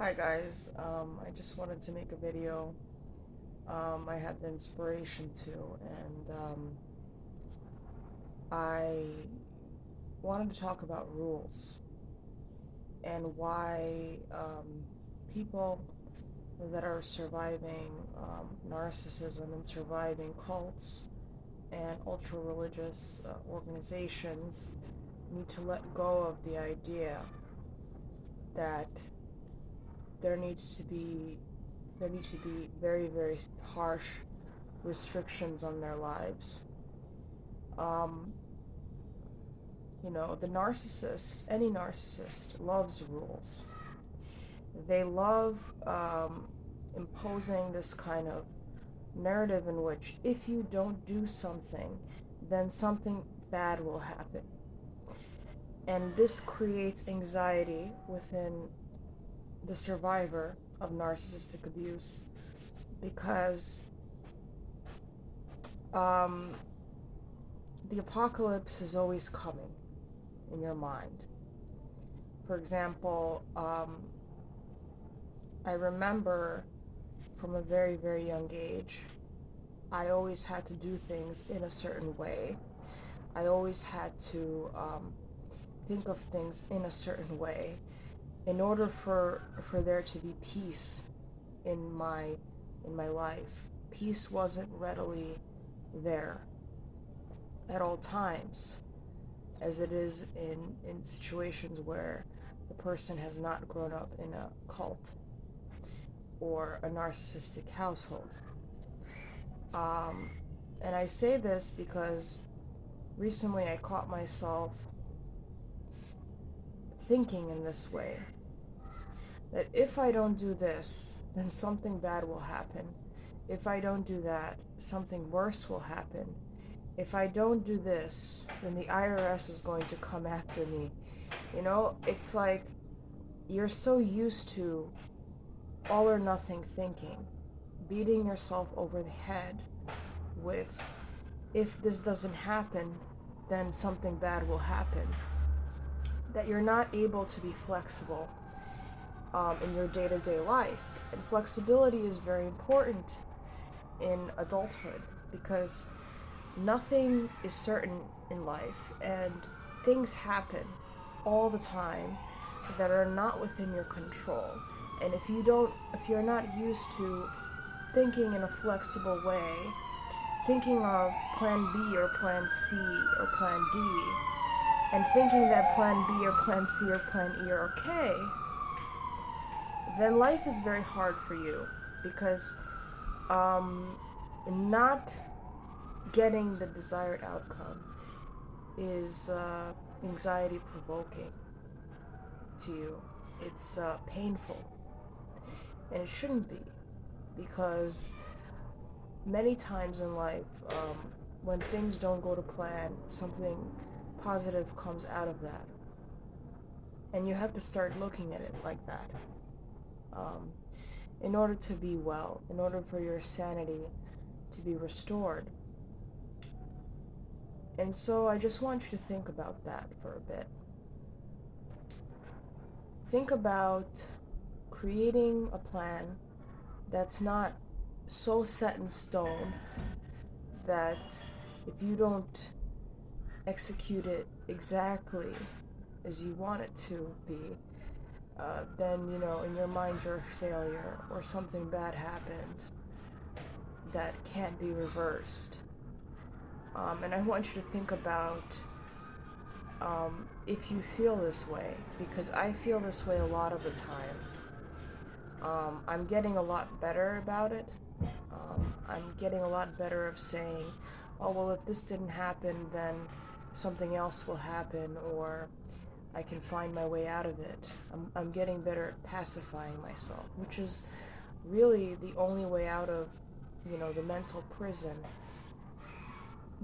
Hi guys, I just wanted to make a video. I had the inspiration to, and I wanted to talk about rules and why people that are surviving narcissism and surviving cults and ultra religious organizations need to let go of the idea that there needs to be there need to be very, very harsh restrictions on their lives. Um, the narcissist, any narcissist, loves rules. They love imposing this kind of narrative in which if you don't do something, then something bad will happen. And this creates anxiety within the survivor of narcissistic abuse because um, the apocalypse is always coming in your mind. For example, I remember from a very, very young age, I always had to do things in a certain way. I always had to think of things in a certain way in order for there to be peace in my life. Peace wasn't readily there at all times, as it is in situations where the person has not grown up in a cult or a narcissistic household. And I say this because recently I caught myself thinking in this way, that if I don't do this, then something bad will happen. If I don't do that, something worse will happen. If I don't do this, then the IRS is going to come after me. It's like you're so used to all or nothing thinking, beating yourself over the head with, if this doesn't happen, then something bad will happen, that you're not able to be flexible in your day-to-day life. And flexibility is very important in adulthood because nothing is certain in life, and things happen all the time that are not within your control. And if you're not used to thinking in a flexible way, thinking of plan B or plan C or plan D, and thinking that plan B or plan C or plan E are okay, then life is very hard for you because not getting the desired outcome is anxiety provoking to you. It's painful, and it shouldn't be, because many times in life, when things don't go to plan, something positive comes out of that, and you have to start looking at it like that. Um, in order to be well, in order for your sanity to be restored. And so I just want you to think about that for a bit. Think about creating a plan that's not so set in stone that if you don't execute it exactly as you want it to be, then, in your mind you're a failure or something bad happened that can't be reversed. And I want you to think about if you feel this way, because I feel this way a lot of the time. I'm getting a lot better about it. I'm getting a lot better of saying, oh, well, if this didn't happen, then something else will happen, or I can find my way out of it. I'm getting better at pacifying myself, which is really the only way out of, the mental prison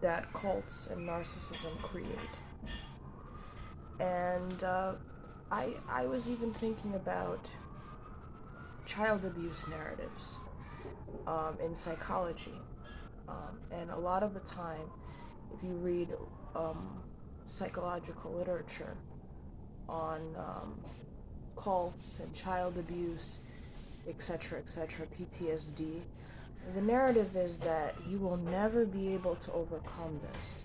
that cults and narcissism create. And I was even thinking about child abuse narratives in psychology. And a lot of the time, if you read psychological literature on cults and child abuse, etc., PTSD, the narrative is that you will never be able to overcome this,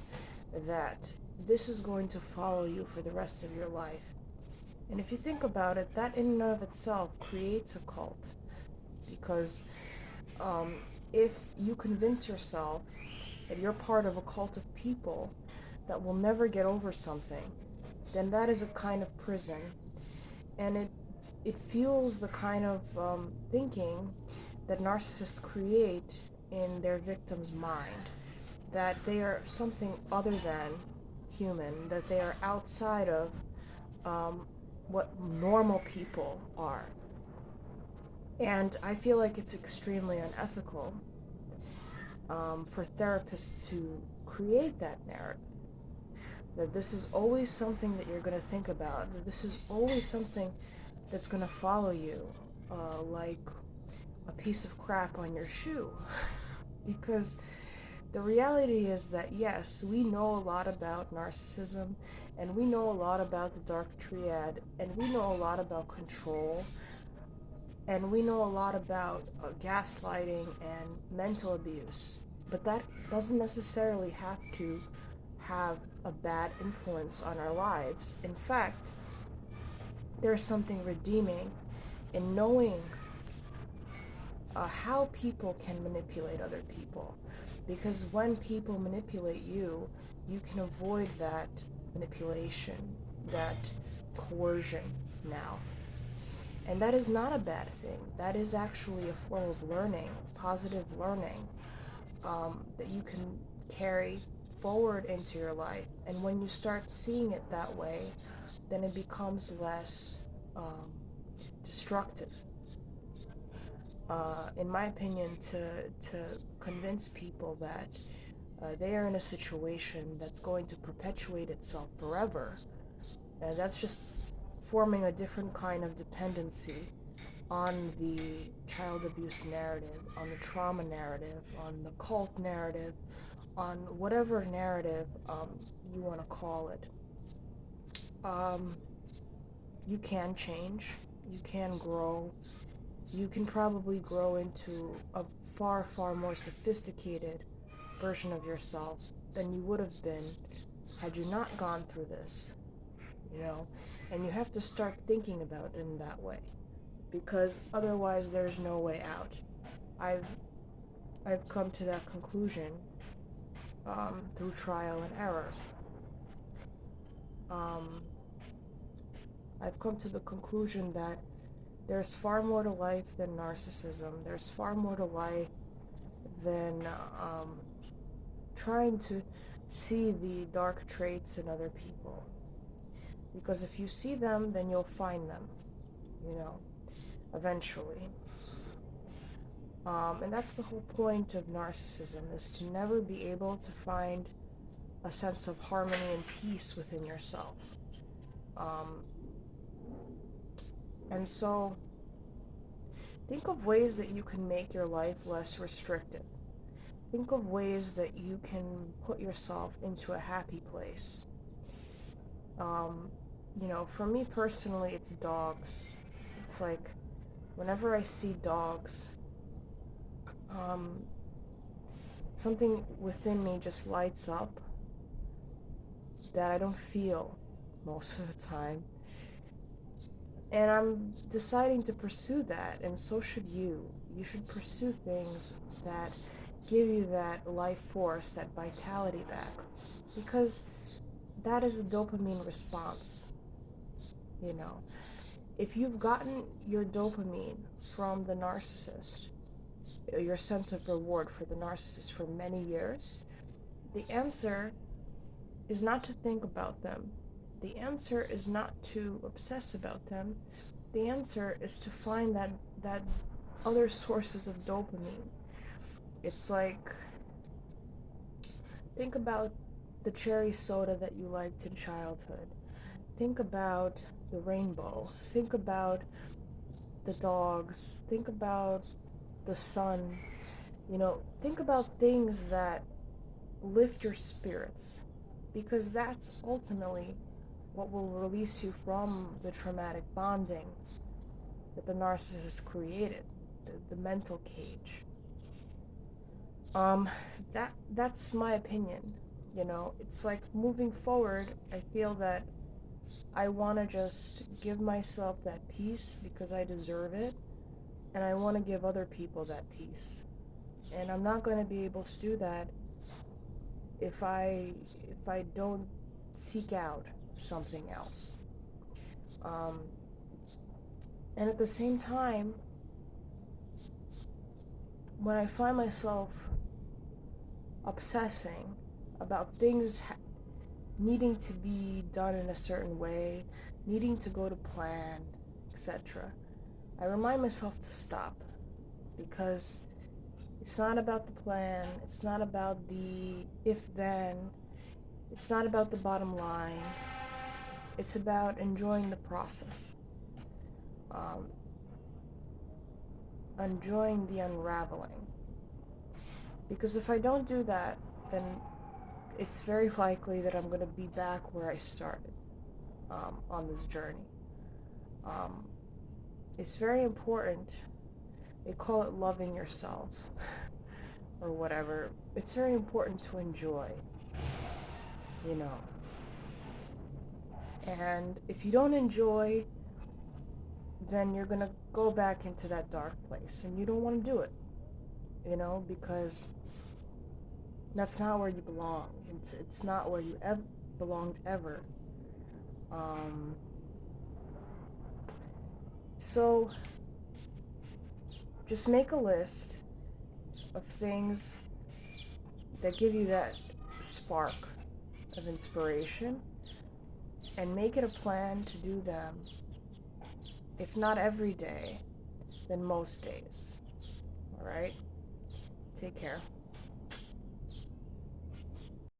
that this is going to follow you for the rest of your life. And if you think about it, that in and of itself creates a cult. Because um, if you convince yourself that you're part of a cult of people that will never get over something, then that is a kind of prison. And it fuels the kind of thinking that narcissists create in their victim's mind, that they are something other than human, that they are outside of what normal people are. And I feel like it's extremely unethical for therapists to create that narrative. That this is always something that you're going to think about. That this is always something that's going to follow you, like a piece of crap on your shoe. Because the reality is that, yes, we know a lot about narcissism, and we know a lot about the dark triad, and we know a lot about control, and we know a lot about gaslighting and mental abuse. But that doesn't necessarily have to have a bad influence on our lives. In fact, there's something redeeming in knowing how people can manipulate other people. Because when people manipulate you, you can avoid that manipulation, that coercion now. And that is not a bad thing. That is actually a form of learning, positive learning, that you can carry forward into your life. And when you start seeing it that way, then it becomes less destructive. In my opinion, to convince people that they are in a situation that's going to perpetuate itself forever, and that's just forming a different kind of dependency on the child abuse narrative, on the trauma narrative, on the cult narrative, on whatever narrative you want to call it. You can change, you can grow, you can probably grow into a far, far more sophisticated version of yourself than you would have been had you not gone through this, you know? And you have to start thinking about it in that way, because otherwise there's no way out. I've come to that conclusion through trial and error. I've come to the conclusion that there's far more to life than narcissism. There's far more to life than trying to see the dark traits in other people. Because if you see them, then you'll find them, eventually. And that's the whole point of narcissism, is to never be able to find a sense of harmony and peace within yourself. And so, think of ways that you can make your life less restrictive. Think of ways that you can put yourself into a happy place. For me personally, it's dogs. It's like, whenever I see dogs, something within me just lights up that I don't feel most of the time. And I'm deciding to pursue that, and so should you. You should pursue things that give you that life force, that vitality back. Because that is the dopamine response. If you've gotten your dopamine from the narcissist, your sense of reward for the narcissist for many years, the answer is not to think about them. The answer is not to obsess about them. The answer is to find that other sources of dopamine. It's like, think about the cherry soda that you liked in childhood. Think about the rainbow. Think about the dogs. Think about the sun. Think about things that lift your spirits, because that's ultimately what will release you from the traumatic bonding that the narcissist created, the mental cage. Um, that's my opinion. You know, it's like moving forward, I feel that I want to just give myself that peace because I deserve it, and I want to give other people that peace. And I'm not going to be able to do that if I don't seek out something else. Um, and at the same time, when I find myself obsessing about things needing to be done in a certain way, needing to go to plan, etc., I remind myself to stop, because it's not about the plan, it's not about the if then, it's not about the bottom line, it's about enjoying the process, um, enjoying the unraveling. Because if I don't do that, then it's very likely that I'm going to be back where I started on this journey. Um, it's very important. They call it loving yourself or whatever. It's very important to enjoy, you know. And if you don't enjoy, then you're going to go back into that dark place, and you don't want to do it, you know, because that's not where you belong. It's not where you belonged ever. So just make a list of things that give you that spark of inspiration, and make it a plan to do them, if not every day, then most days. All right? Take care.